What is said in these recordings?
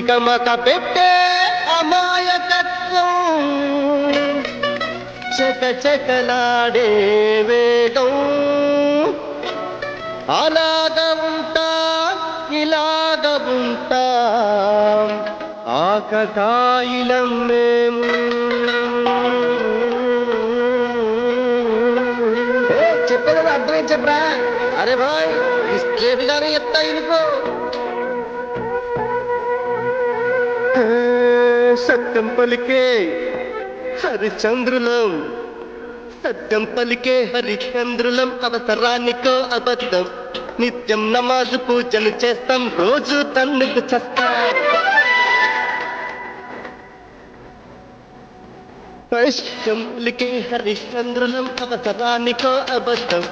తికమక పెట్టే అమాయకత్వం చకచకలాడే వేగం అలాగ ఉంటా ఇలాగ ఉంటా ఆకతాయిలం మేము చెప్పేది అర్థమైంది చెప్పరా అరే భాయ్ స్ట్రేట్ గానే చెప్తా ఇనుకో సత్యం పలికే హరిచంద్రులం సత్యం పలికే హరిచంద్రులం అవసరానికో అబద్ధం నిత్యం నమాజు పూజలు చేస్తాం రోజు తన్నుకు చేస్తాం సత్యం పలికే హరిచంద్రులం అవసరానికో అబద్ధం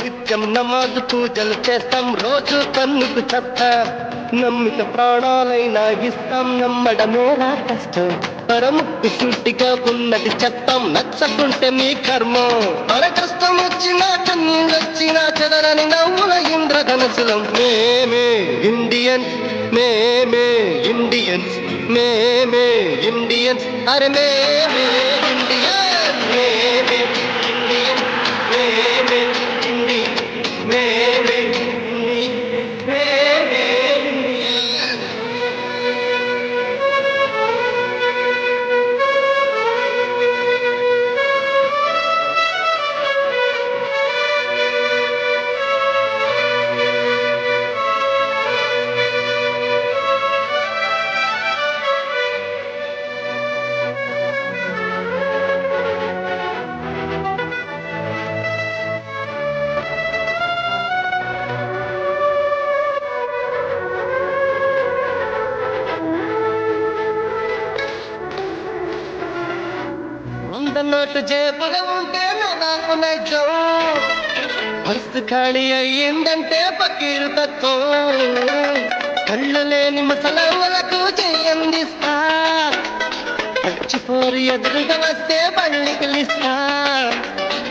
నిత్యం నమాజు పూజలు చేస్తాం రోజు తన్నుకు చేస్తాం నమ్మిత ప్రాణాలైనా ఇస్తాం నమ్మడమేరా కష్టం పరముక్తి సూటిగా ఉన్నది చెప్తాం నచ్చకుంటే మీ కర్మం అర కష్టం వచ్చినా కన్నీళ్ళొచ్చినా చెదరని నవ్వుల ఇంద్రధనసులం మేమే ఇండియన్స్ మేమే ఇండియన్స్ మేమే ఇండియన్స్ అరే మేమే ఇండియన్స్ మేమే ఇండియన్స్ మేమే ఇండియన్స్ మేమే నోటు జేబులో ఉంటే నాకు నైజం పర్సు ఖాళీ అయ్యిందంటే పకీరు తత్వం కళ్ళు లేని ముసలమ్మలకు చెయ్యందిస్తా పచ్చిపోరు ఎదురుగా వస్తే బండి పిలిస్తా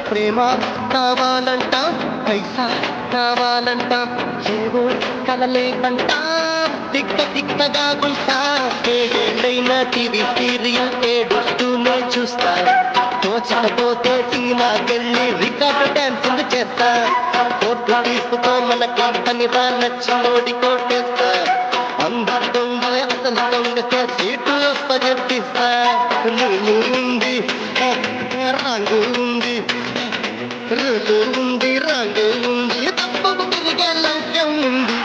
ప్రేమ కావాలంట పైసా కావాలంట ఏవో కలలేకంటా తిక్క తిక్కగా గుంటా ఏడైనా టీవీ సీరియల్ ఏడుస్తూనే చూస్తా తోచకపోతే టీనాకెళ్ళి రికార్డు డాన్సింగ్ చేస్తా కోర్టు తీసుకో మనకి పని రా నచ్చినోడి కోటేస్తా అందరు దొంగలే అసలు దొంగకే సీటు అప్పచెప్పిస్తా ఉంది రంగు ఉంది రులు ఉంది రంగు ఉంది తప్పకు తిరిగే లక్ష్యం ఉంది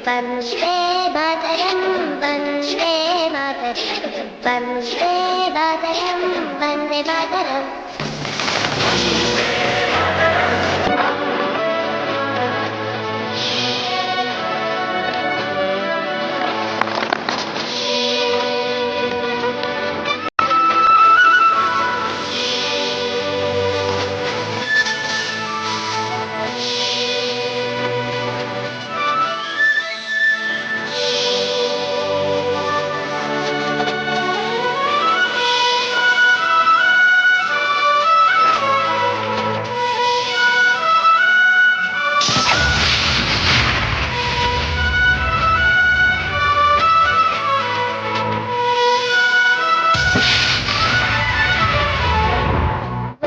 వందే మాతరం వందే మాతరం వందే మాతరం వందే మాతరం